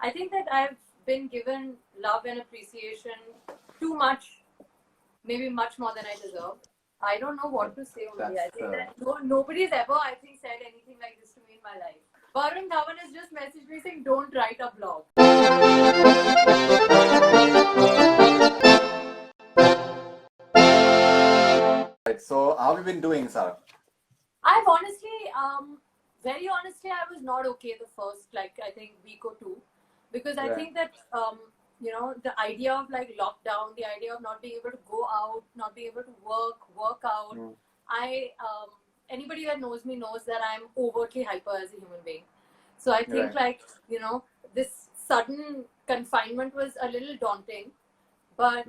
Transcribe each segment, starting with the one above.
I think that I've been given love and appreciation too much, maybe much more than I deserve. I don't know what to say only. I think that nobody's ever, I think, said anything like this to me in my life. Varun Dhawan has just messaged me saying, don't write a blog. Right, so how have you been doing, Sara? I've honestly, very honestly, I was not okay the first, like, I think week or two. Because I think that, the idea of like lockdown, the idea of not being able to go out, not being able to work out. Anybody that knows me knows that I'm overtly hyper as a human being. So I think this sudden confinement was a little daunting. But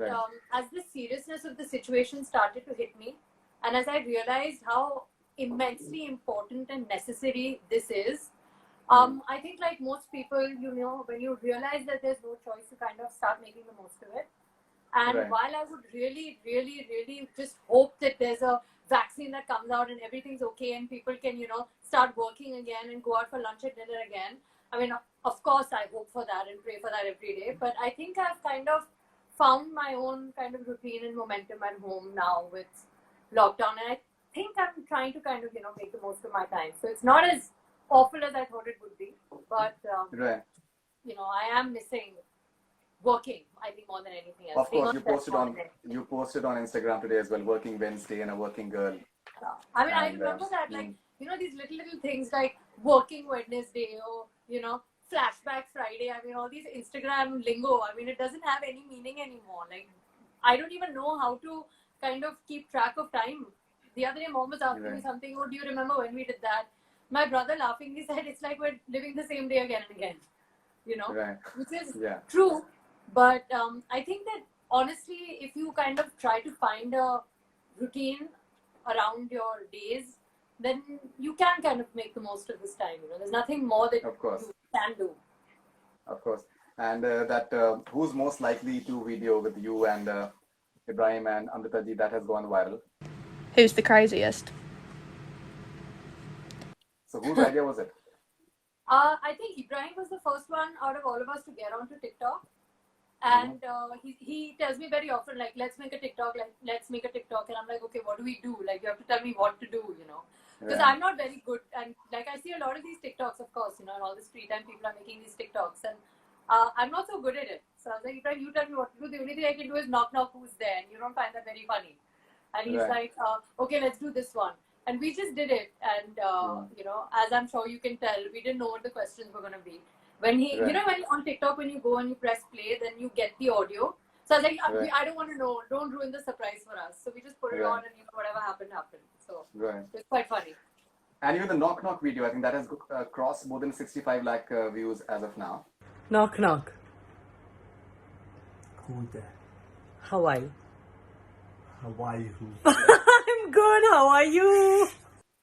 as the seriousness of the situation started to hit me, and as I realized how immensely important and necessary this is, I think like most people, when you realize that there's no choice, you kind of start making the most of it. And while I would really, really, really just hope that there's a vaccine that comes out and everything's okay and people can, start working again and go out for lunch and dinner again. I mean, of course, I hope for that and pray for that every day. But I think I've kind of found my own kind of routine and momentum at home now with lockdown. And I think I'm trying to kind of, make the most of my time. So it's not as awful as I thought it would be. But, I am missing working, I think, more than anything else. Of course, you posted on Instagram today as well, working Wednesday and a working girl. I mean, I remember that, like, these little things like working Wednesday or, flashback Friday. I mean, all these Instagram lingo. I mean, it doesn't have any meaning anymore. Like, I don't even know how to kind of keep track of time. The other day, Mom was asking me something. Oh, do you remember when we did that? My brother laughingly said, it's like we're living the same day again and again. Which is true. But I think that honestly, if you kind of try to find a routine around your days, then you can kind of make the most of this time. There's nothing more that you can do. Of course. And who's most likely to video with you and Ibrahim and Amritaji that has gone viral? Who's the craziest? So whose idea was it? I think Ibrahim was the first one out of all of us to get onto TikTok. And he tells me very often, like, let's make a TikTok, and I'm like, okay, what do we do? Like, you have to tell me what to do, because I'm not very good. And like, I see a lot of these TikToks, of course, and all this free time people are making these TikToks, and I'm not so good at it. So I was like, Ibrahim, you tell me what to do. The only thing I can do is knock who's there, and you don't find that very funny. And he's like, okay, let's do this one. And we just did it. And, as I'm sure you can tell, we didn't know what the questions were going to be. When he, when on TikTok, when you go and you press play, then you get the audio. So I was like, I don't want to know. Don't ruin the surprise for us. So we just put it on and whatever happened. So it's quite funny. And even the knock knock video, I think that has crossed more than 65 lakh views as of now. Knock knock. Who's there? How are you? How are you? I'm good. How are you?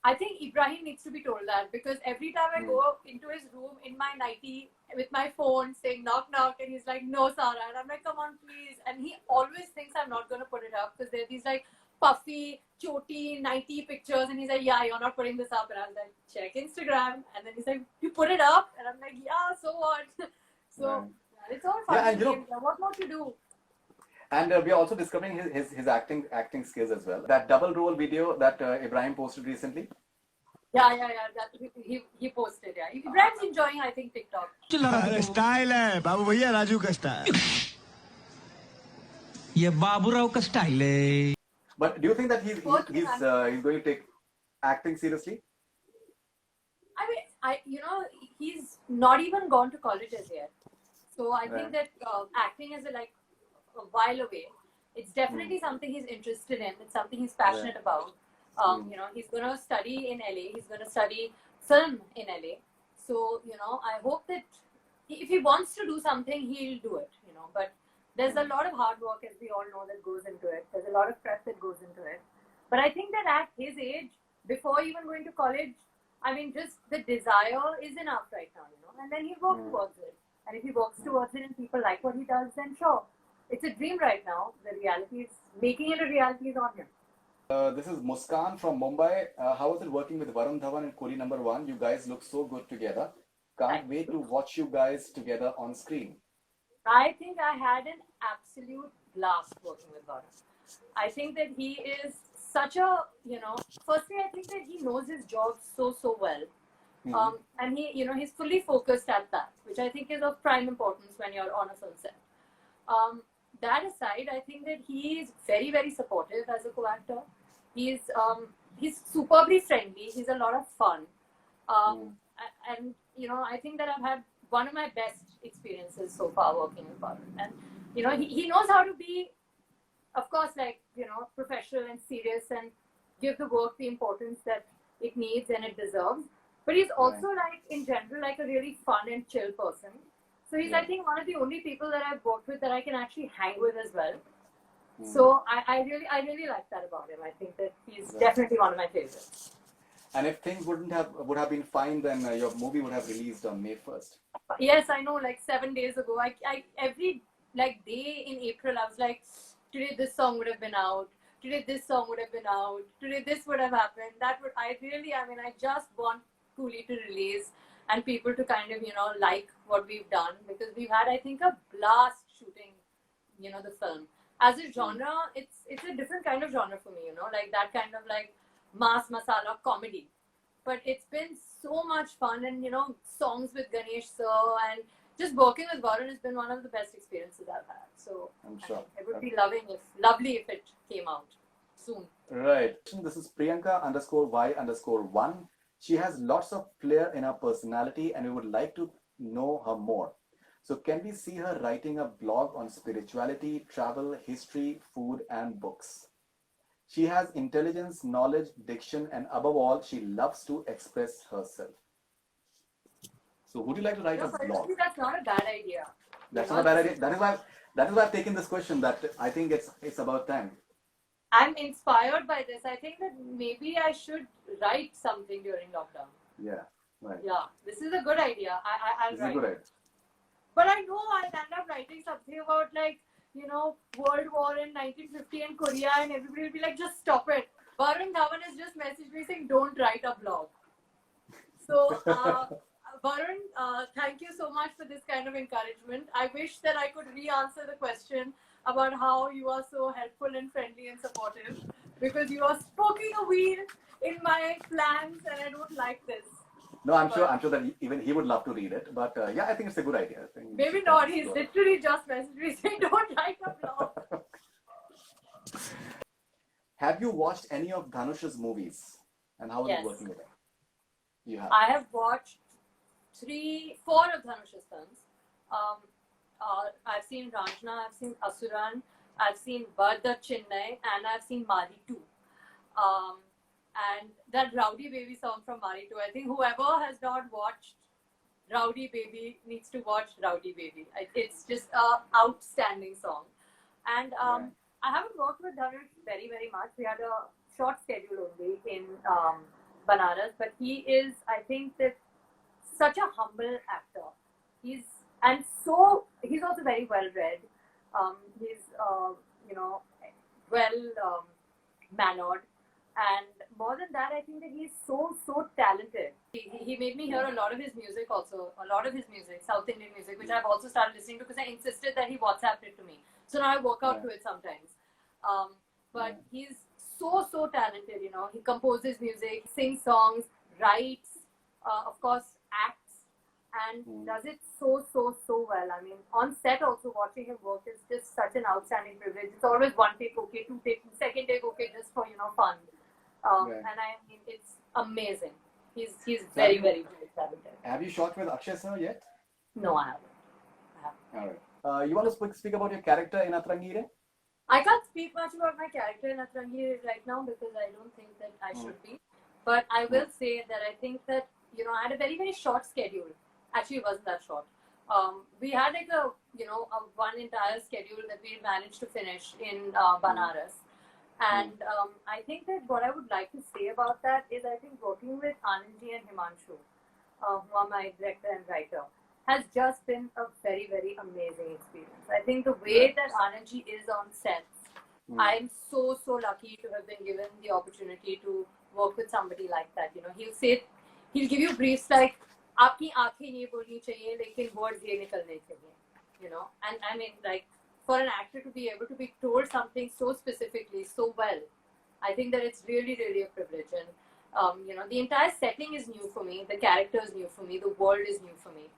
I think Ibrahim needs to be told that, because every time I go into his room in my nightie with my phone saying knock knock, and he's like, no, Sara, and I'm like, come on, please. And he always thinks I'm not going to put it up because there are these like puffy, choti, nightie pictures, and he's like, yeah, you're not putting this up. And I was like, check Instagram. And then he's like, you put it up? And I'm like, yeah, so what? So it's all fun. And what more to do? And we are also discovering his acting skills as well. That double role video that Ibrahim posted recently. Yeah. That he posted. Yeah, Ibrahim's enjoying, I think, TikTok. Style है बाबू भैया, राजू का style. ये बाबूराव का style है. But do you think that he's going to take acting seriously? I mean, he's not even gone to college as yet. So I think that acting is a while away. It's definitely something he's interested in. It's something he's passionate about. He's going to study in LA. He's going to study film in LA. So, I hope that if he wants to do something, he'll do it, But there's a lot of hard work, as we all know, that goes into it. There's a lot of prep that goes into it. But I think that at his age, before even going to college, I mean, just the desire is enough right now, And then he'll work towards it. And if he works towards it and people like what he does, then sure. It's a dream right now. The reality is, making it a reality is on him. This is Muskan from Mumbai. How was it working with Varun Dhawan and Coolie No.1? You guys look so good together. Can't wait to watch you guys together on screen. I think I had an absolute blast working with Varun. I think that he is such a, firstly, I think that he knows his job so well. And he's fully focused at that, which I think is of prime importance when you're on a film set. That aside, I think that he is very, very supportive as a co-actor. He's superbly friendly. He's a lot of fun. And I think that I've had one of my best experiences so far working with Varun. And, he knows how to be, of course, professional and serious and give the work the importance that it needs and it deserves. But he's also, in general, a really fun and chill person. So he's, I think, one of the only people that I've worked with that I can actually hang with as well. So I really like that about him. I think that he's definitely one of my favorites. And if things would have been fine, then your movie would have released on May 1st. Yes, I know. 7 days ago, every day in April, I was like, today this song would have been out. Today this song would have been out. Today this would have happened. I just want Coolie to release and people to kind of, like what we've done, because we've had, I think, a blast shooting, the film. As a genre, it's a different kind of genre for me, that kind of mass masala comedy. But it's been so much fun, and songs with Ganesh sir, and just working with Varun has been one of the best experiences I've had. So I'm sure it would be lovely if it came out soon. Right. This is Priyanka_Y_1. She has lots of flair in her personality, and we would like to know her more. So can we see her writing a blog on spirituality, travel, history, food, and books? She has intelligence, knowledge, diction, and above all, she loves to express herself. So would you like to write a blog? That's not a bad idea. That's not a bad idea. That is why I've taken this question, that I think it's about time. I'm inspired by this. I think that maybe I should write something during lockdown. Yeah, right. Yeah, this is a good idea. I'll This write. is a good idea. But I know I'll end up writing something about World War in 1950 in Korea, and everybody will be like, just stop it. Varun Dhawan has just messaged me saying, don't write a blog. So, Varun, thank you so much for this kind of encouragement. I wish that I could re-answer the question about how you are so helpful and friendly and supportive, because you are poking a wheel in my plans, and I don't like this. No, I'm sure that even he would love to read it. But yeah, I think it's a good idea. I think maybe not. He's literally just messaged me saying, don't write a blog. Have you watched any of Dhanush's movies? And how is it working with him? You have. I have watched 4 of Dhanush's films. I've seen Ranjana, I've seen Asuran, I've seen Varda Chennai, and I've seen Mari 2. And that Rowdy Baby song from Mari 2, I think whoever has not watched Rowdy Baby needs to watch Rowdy Baby. It's just an outstanding song. And I haven't worked with Dhanush very, very much. We had a short schedule only in Banaras, but he is, I think, that such a humble actor. He's also very well read. He's well mannered, and more than that, I think that he's so talented. He made me hear a lot of his music, South Indian music, which I've also started listening to because I insisted that he WhatsApped it to me. So now I work out to it sometimes. But he's so talented. He composes music, sings songs, writes, of course, acts, and does it so well. I mean, on set also watching him work is just such an outstanding privilege. It's always one take okay, 2 take, second take okay, just for fun. And I mean, it's amazing. He's very talented. Have you shot with Akshay sir yet? No, I haven't. All right. You want to speak about your character in Atarangi Re? I can't speak much about my character in Atarangi Re right now because I don't think that I should be. But I will say that I think that I had a very, very short schedule. Actually, it wasn't that short. We had a one entire schedule that we managed to finish in Banaras. And I think that what I would like to say about that is I think working with Anandji and Himanshu, who are my director and writer, has just been a very, very amazing experience. I think the way that Anandji is on sets, I'm so lucky to have been given the opportunity to work with somebody like that. He'll give you briefs like, आपकी आंखें ये बोलनी चाहिए लेकिन words ये निकलने चाहिए, you know. And I mean, like, for an actor to be able to be told something so specifically, so well, I think that it's really, really a privilege. And you know, the entire setting is new for me, the character is new for me, the world is new for me.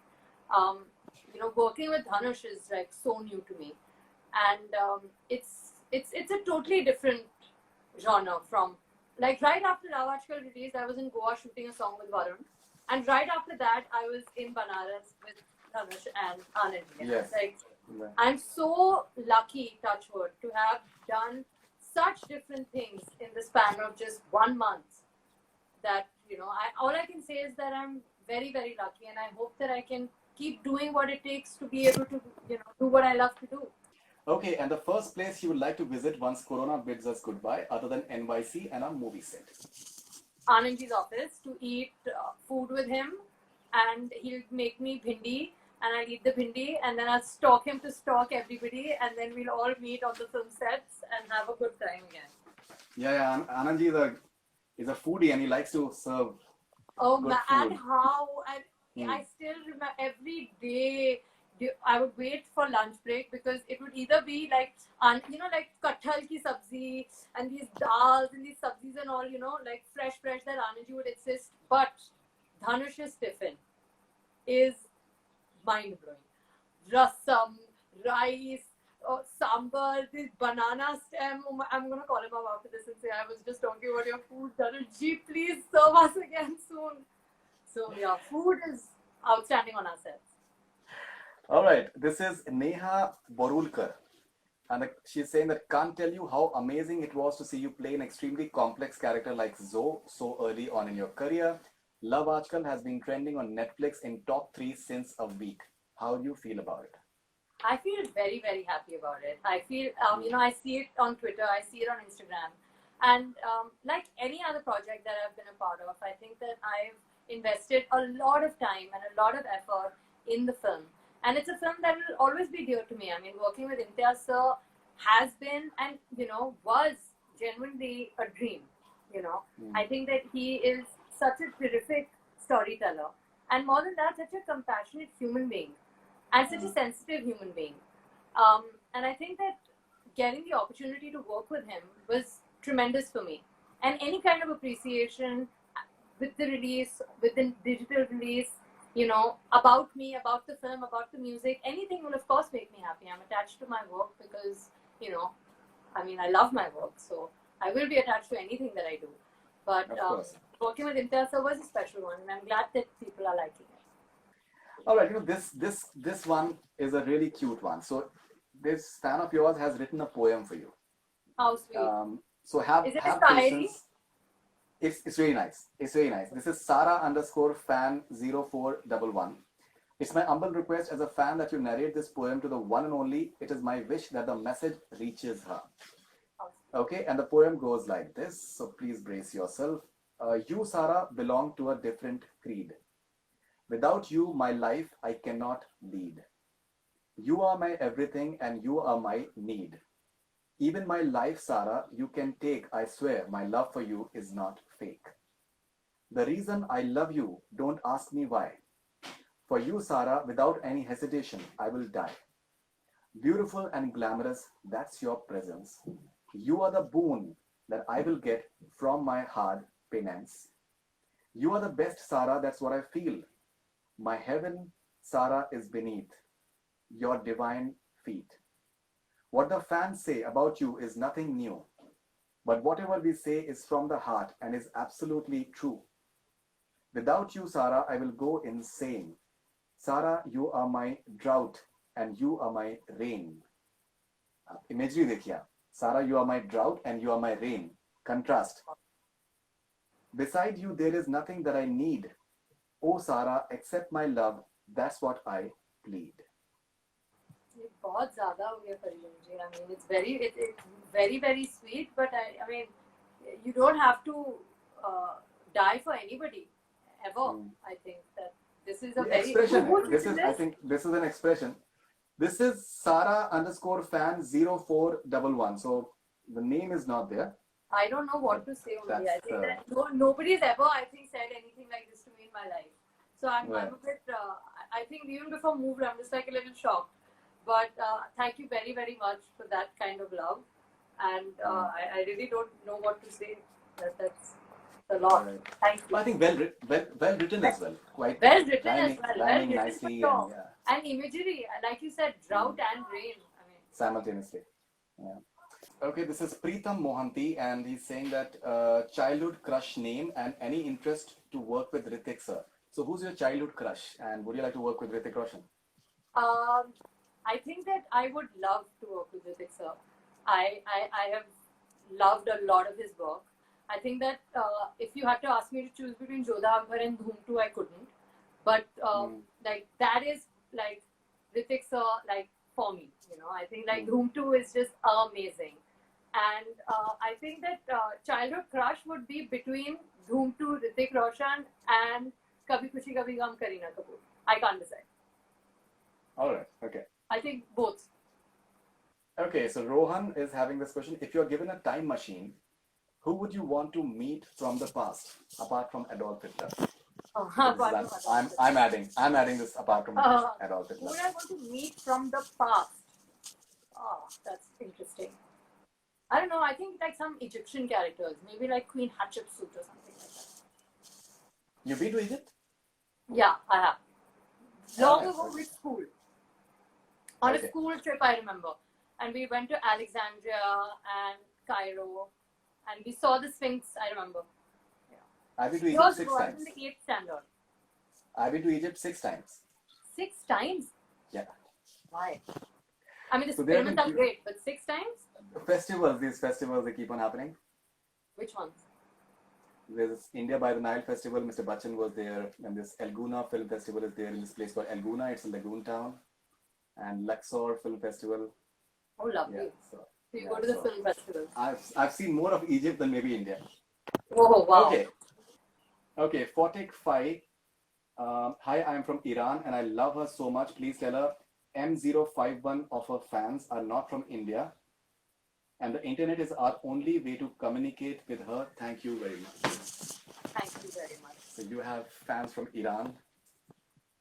You know, working with Dhanush is like so new to me, and it's a totally different genre from, like, right after Love Aajkal released, I was in Goa shooting a song with Varun, and right after that, I was in Banaras with Dhanush and Anand. Yes. Like, Right. I'm so lucky, touch wood, to have done such different things in the span of just 1 month. That, you know, all I can say is that I'm very, very lucky, and I hope that I can keep doing what it takes to be able to, you know, do what I love to do. Okay, and the first place you would like to visit once Corona bids us goodbye, other than NYC and a movie set? Anandji's office to eat food with him, and he'll make me bhindi, and I'll eat the bhindi, and then I'll stalk him to stalk everybody, and then we'll all meet on the film sets and have a good time again. Yeah. Anandji is a foodie and he likes to serve. Oh, Good and food. how I still remember every day. I would wait for lunch break because it would either be like, you know, like kathal ki sabzi and these dals and these sabzis and all, you know, like fresh that Anandji would insist. But Dhanush's tiffin is mind blowing. Rasam, rice, sambar, this banana stem. I'm gonna call him up after this and say I was just talking about your food. Dhanushji, please serve us again soon. So yeah, food is outstanding on our sets. All right, this is Neha Borulkar. And she's saying that can't tell you how amazing it was to see you play an extremely complex character like Zoe so early on in your career. Love Aajkal has been trending on Netflix in top 3 since a week. How do you feel about it? I feel very, very happy about it. I feel, you know, I see it on Twitter, I see it on Instagram. And like any other project that I've been a part of, I think that I've invested a lot of time and a lot of effort in the film. And it's a film that will always be dear to me. I mean, working with Imtiaz sir has been and, you know, was genuinely a dream, you know. I think that he is such a terrific storyteller. And more than that, such a compassionate human being. And such a sensitive human being. And I think that getting the opportunity to work with him was tremendous for me. And any kind of appreciation with the release, with the digital release, you know, about me, about the film, about the music, anything will of course make me happy. I'm attached to my work because, you know, I mean, I love my work. So I will be attached to anything that I do. But working with Imtiaz sir was a special one. And I'm glad that people are liking it. All right, you know, this one is a really cute one. So this fan of yours has written a poem for you. How sweet. So have Is it have a diary? patience. It's really nice. It's really nice. This is Sara _fan0411. It's my humble request as a fan that you narrate this poem to the one and only. It is my wish that the message reaches her. Okay, and the poem goes like this. So please brace yourself. You, Sara, belong to a different creed. Without you, my life I cannot lead. You are my everything and you are my need. Even my life, Sara, you can take. I swear my love for you is not fake. The reason I love you, don't ask me why. For you, Sara, without any hesitation, I will die. Beautiful and glamorous, that's your presence. You are the boon that I will get from my hard penance. You are the best, Sara, that's what I feel. My heaven, Sara, is beneath your divine feet. What the fans say about you is nothing new, but whatever we say is from the heart and is absolutely true. Without you, Sara, I will go insane. Sara, you are my drought and you are my rain. Imagery देखिए. Sara, you are my drought and you are my rain. Contrast. Beside you, there is nothing that I need. Oh, Sara, accept my love. That's what I plead. ये बहुत ज़्यादा हो गया फरीदून जी. I mean, it's very, very sweet. But I mean, you don't have to die for anybody ever. I think that this is a The very expression. I think this is an expression. This is Sara _fan 0411. So the name is not there. I don't know what to say only. I That's think that nobody's ever, I think, said anything like this to me in my life. So I'm Right. a bit. I think even before moved, I'm just like a little shocked. But thank you very, very much for that kind of love. And I really don't know what to say. That's a lot. Right. Thank you. I think well written as well. Quite Well written as rhyming, well. Well rhyming written nicely for and sure. And imagery, like you said, drought and rain. I mean, simultaneously. Yeah. Okay, this is Preetham Mohanty, and he's saying that childhood crush name and any interest to work with Hrithik sir. So, who's your childhood crush, and would you like to work with Hrithik Roshan? I think that I would love to work with Hrithik sir. I have loved a lot of his work. I think that if you had to ask me to choose between Jodha Akbar and Dhoom 2, I couldn't. But like that is like Hrithik sir, like for me, you know. I think like Dhoom 2 is just amazing. And I think that childhood crush would be between Dhoom 2, Hrithik Roshan, and Kabhi Khushi Kabhi Gum, Kareena Kapoor. I can't decide. All right. Okay. I think both. Okay. So Rohan is having this question: if you're given a time machine, who would you want to meet from the past, apart from Adolf Hitler? I'm adding this apart from Adolf Hitler. Who would I want to meet from the past? Oh, that's interesting. I don't know. I think like some Egyptian characters, maybe like Queen Hatshepsut or something like that. You been to Egypt? Yeah, I have. Long nice. ago with school. On Okay. a school trip, I remember. And we went to Alexandria and Cairo. And we saw the Sphinx, I remember. I've been to Years Egypt 6 ago, I was times. in the 8th standard. I've been to Egypt 6 times. 6 times? Yeah. Why? I mean, the So there have pyramids are been great, but 6 times? These festivals, they keep on happening. Which ones? There's this India by the Nile festival. Mr. Bachchan was there, and this Elguna Film Festival is there in this place called Elguna. It's a lagoon town, and Luxor Film Festival. Oh, lovely. Yeah, So you go to the film festivals. I've seen more of Egypt than maybe India. Oh, wow. Okay. Fotik Fai. Hi, I'm from Iran, and I love her so much. Please tell her M051 of her fans are not from India, and the internet is our only way to communicate with her. Thank you very much. Thank you very much. So you have fans from Iran.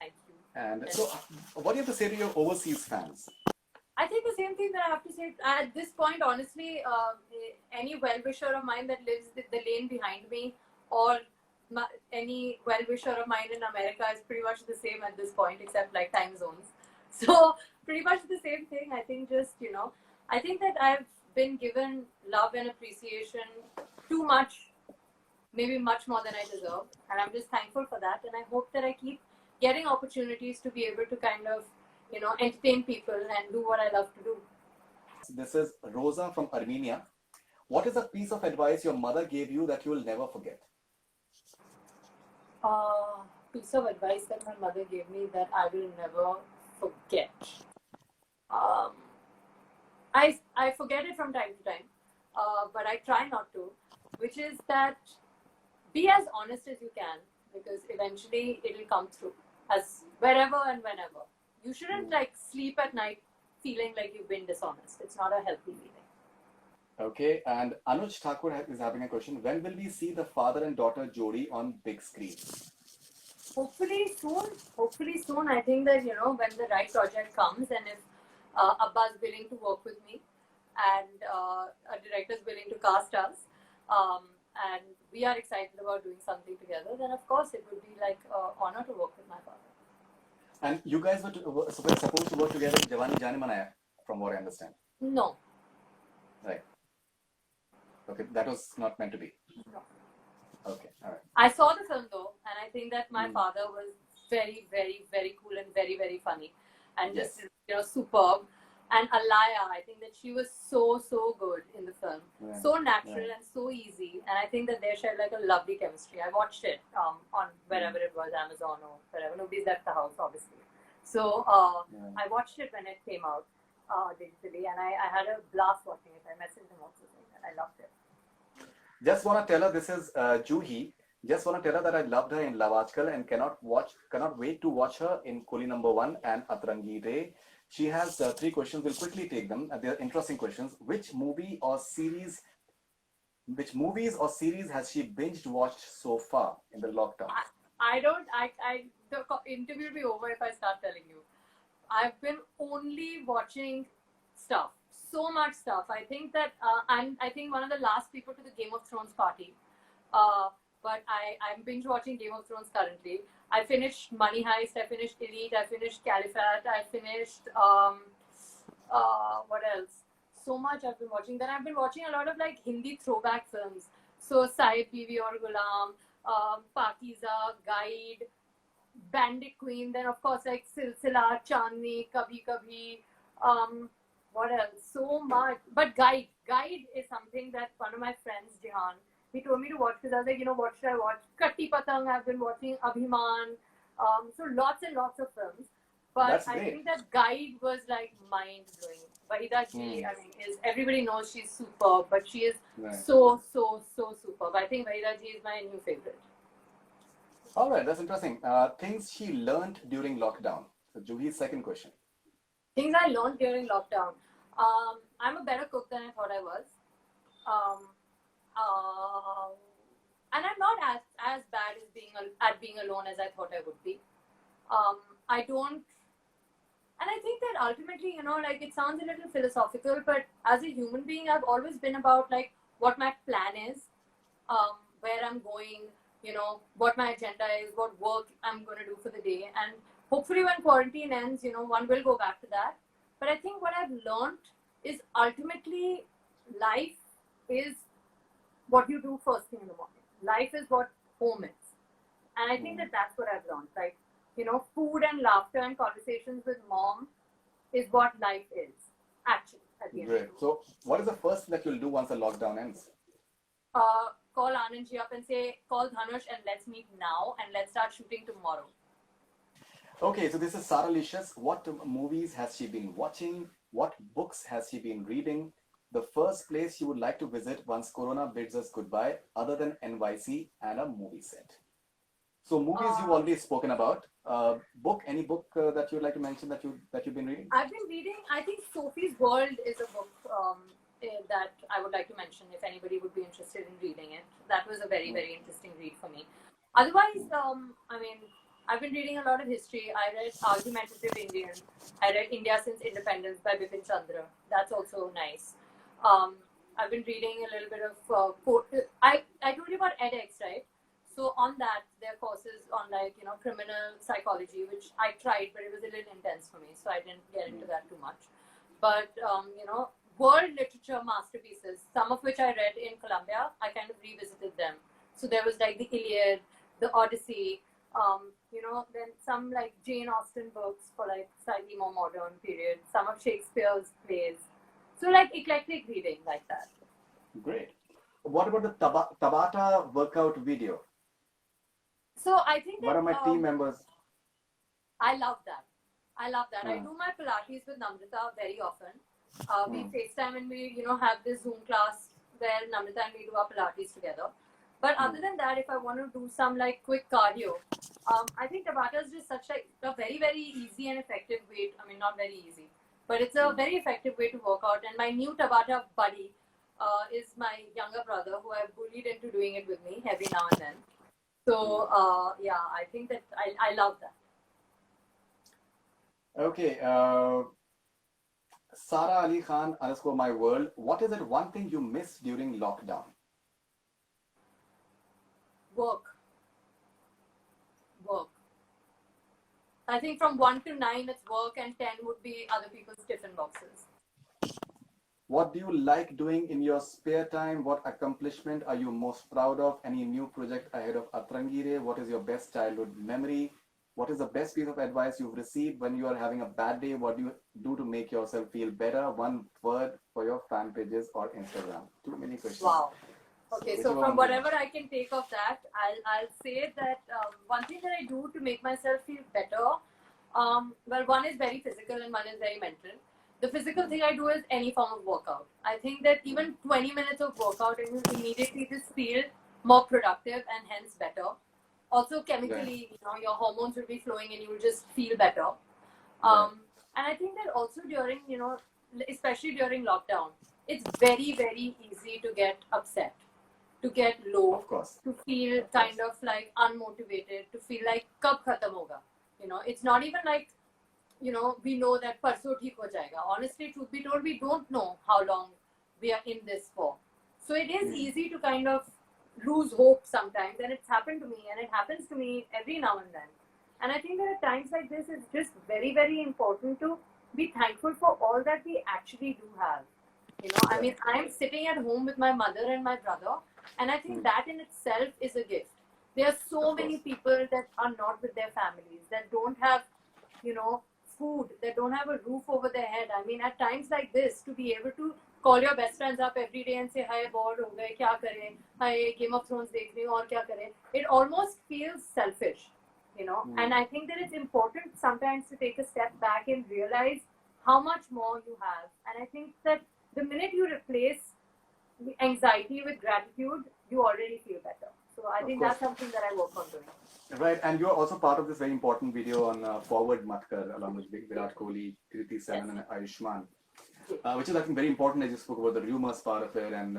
Thank you. And so, what do you have to say to your overseas fans? I think the same thing that I have to say. At this point, honestly, any well-wisher of mine that lives the lane behind me, or any well-wisher of mine in America is pretty much the same at this point, except like time zones. So pretty much the same thing. I think just, you know, I think that I've been given love and appreciation too much, maybe much more than I deserve. And I'm just thankful for that. And I hope that I keep getting opportunities to be able to kind of, you know, entertain people and do what I love to do. This is Rosa from Armenia. What is a piece of advice your mother gave you that you will never forget? Piece of advice that my mother gave me that I will never forget. I forget it from time to time, but I try not to, which is that be as honest as you can, because eventually it will come through, as wherever and whenever. You shouldn't like sleep at night feeling like you've been dishonest. It's not a healthy feeling. Okay, and Anuj Thakur is having a question. When will we see the father and daughter Jodi on big screen? Hopefully soon. Hopefully soon. I think that, you know, when the right project comes, and if Abba is willing to work with me, and a director is willing to cast us, and we are excited about doing something together, then of course it would be like an honor to work with my father. And you guys were supposed to work together in Jawani Jane Manaya, from what I understand. No. Right. Okay, that was not meant to be. No. Okay, all right. I saw the film though, and I think that my father was very, very, very cool and very, very funny, and just, you know, superb. And Alaya, I think that she was so good in the film, so natural and so easy. And I think that they shared like a lovely chemistry. I watched it on wherever it was, Amazon or wherever. Nobody's left the house, obviously. So I watched it when it came out digitally, and I had a blast watching it. I messaged him also saying that I loved it. Just want to tell her, this is Juhi. Just want to tell her that I loved her in Love Aajkal and cannot wait to watch her in Coolie No.1 and Atarangi Re. She has 3 questions. We'll quickly take them. They're interesting questions. Which movies or series has she binged watched so far in the lockdown? I don't interview will be over if I start telling you. I've been only watching stuff, so much stuff. I think that I think one of the last people to the Game of Thrones party. But I'm binge watching Game of Thrones currently. I finished Money Heist. I finished Elite. I finished Caliphate. I finished what else? So much I've been watching. Then I've been watching a lot of like Hindi throwback films. So Sahib Bibi aur Ghulam, Pakiza, Guide, Bandit Queen. Then of course like Silsila, Chandni, Kabhi Kabhi. What else? So much. But Guide is something that one of my friends, Jihan, he told me to watch because I was like, you know, what should I watch? Katti Patang, I've been watching Abhiman. So lots and lots of films. But I think that Guide was like mind-blowing. Vahida ji, I mean, everybody knows she's superb, but she is so superb. I think Vahida ji is my new favorite. All right, that's interesting. Things she learned during lockdown. So Juhi's second question. Things I learned during lockdown. I'm a better cook than I thought I was. And I'm not as bad at being alone as I thought I would be. I don't, and I think that ultimately, you know, like it sounds a little philosophical, but as a human being, I've always been about like what my plan is, where I'm going, you know, what my agenda is, what work I'm going to do for the day, and hopefully when quarantine ends, you know, one will go back to that. But I think what I've learned is ultimately life is what you do first thing in the morning. Life is what home is. And I think that that's what I've learned. Like, you know, food and laughter and conversations with mom is what life is, actually, at the end. Great. So, what is the first thing that you'll do once the lockdown ends? Call Anandji up and say, call Dhanush and let's meet now and let's start shooting tomorrow. Okay, so this is Sara Licious. What movies has she been watching? What books has she been reading? The first place she would like to visit once Corona bids us goodbye, other than NYC and a movie set. So movies you've already spoken about. Any book that you'd like to mention that you've been reading? I've been reading. I think Sophie's World is a book that I would like to mention if anybody would be interested in reading it. That was a very interesting read for me. Otherwise, I mean, I've been reading a lot of history. I read Argumentative Indian. I read India Since Independence by Bipin Chandra. That's also nice. I've been reading a little bit of I told you about edX, right? So on that, there are courses on like, you know, criminal psychology, which I tried, but it was a little intense for me, so I didn't get into that too much. But you know, world literature masterpieces, some of which I read in Colombia, I kind of revisited them. So there was like the Iliad, the Odyssey, you know, then some like Jane Austen books for like slightly more modern period, some of Shakespeare's plays. So like eclectic reading like that. Great. What about the Tabata workout video? So I think that one of my team members. I love that. I do my Pilates with Namrata very often. We FaceTime and we, you know, have this Zoom class where Namrata and we do our Pilates together. But other than that, if I want to do some like quick cardio, I think Tabata is just such like a very, very easy and effective way. I mean, not very easy, but it's a very effective way to work out. And my new Tabata buddy is my younger brother, who I've bullied into doing it with me every now and then. So yeah, I think that I love that. Okay, Sara Ali Khan _ my world. What is it one thing you miss during lockdown? Work. I think from 1 to 9 it's work, and 10 would be other people's tiffin boxes. What do you like doing in your spare time? What accomplishment are you most proud of? Any new project ahead of Atarangi Re? What is your best childhood memory? What is the best piece of advice you've received when you are having a bad day? What do you do to make yourself feel better? One word for your fan pages or Instagram. Too many questions. Wow. Okay, so from whatever I can take of that, I'll say that one thing that I do to make myself feel better, well, one is very physical and one is very mental. The physical thing I do is any form of workout. I think that even 20 minutes of workout, and you immediately just feel more productive and hence better. Also, chemically, you know, your hormones will be flowing and you will just feel better. And I think that also during, you know, especially during lockdown, it's very, very easy to get upset, to get low, Of course. to feel kind of like unmotivated, to feel like kab khatam hoga. You know, it's not even like, you know, we know that parso theek ho jayega. Honestly, truth be told, we don't know how long we are in this for. So it is easy to kind of lose hope sometimes, and it's happened to me, and it happens to me every now and then. And I think that at times like this, it's just very, very important to be thankful for all that we actually do have. You know, I mean, I'm sitting at home with my mother and my brother, and I think that in itself is a gift. There are so many people that are not with their families, that don't have, you know, food, that don't have a roof over their head. I mean, at times like this, to be able to call your best friends up every day and say, hi, bored ho gaye, kya kare? Hi, Game of Thrones dekh rahi hu, aur kya kare? It almost feels selfish, you know. And I think that it's important sometimes to take a step back and realize how much more you have. And I think that the minute you replace anxiety with gratitude, you already feel better. So I think that's something that I work on doing. Right, and you're also part of this very important video on Forward Matkar, along with Virat Kohli, Kriti Saran, and Ayushmann, which is, I think, very important. As you spoke about the rumors part of it and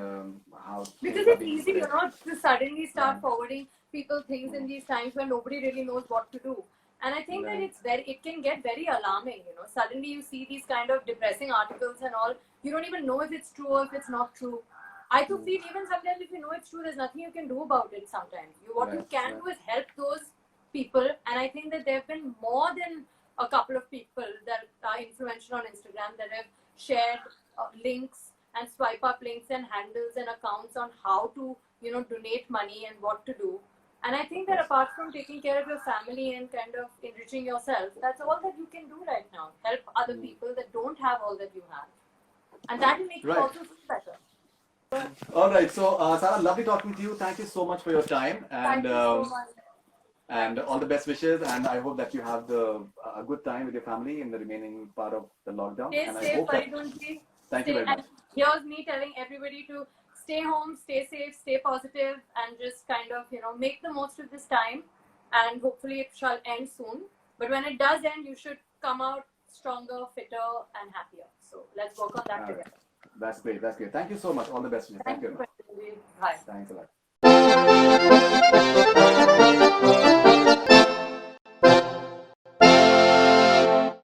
how because it's easy, you know, to suddenly start forwarding people things in these times when nobody really knows what to do. And I think that it can get very alarming, you know. Suddenly you see these kind of depressing articles and all. You don't even know if it's true or if it's not true. I do feel even sometimes if you know it's true, there's nothing you can do about it sometimes. What you can do is help those people. And I think that there have been more than a couple of people that are influential on Instagram that have shared links and swipe up links and handles and accounts on how to, you know, donate money and what to do. And I think that apart from taking care of your family and kind of enriching yourself, that's all that you can do right now. Help other people that don't have all that you have. And that will make you also feel better. All right, so Sara, lovely talking to you. Thank you so much for your time, and Thank you so much. And all the best wishes. And I hope that you have a good time with your family in the remaining part of the lockdown. Stay and safe, I hope Faridoon. Thank you very much. And here's me telling everybody to stay home, stay safe, stay positive, and just kind of, you know, make the most of this time. And hopefully it shall end soon. But when it does end, you should come out stronger, fitter, and happier. So let's work on that together. That's great. That's great. Thank you so much. All the best. Thank you. Bye. Thanks a lot.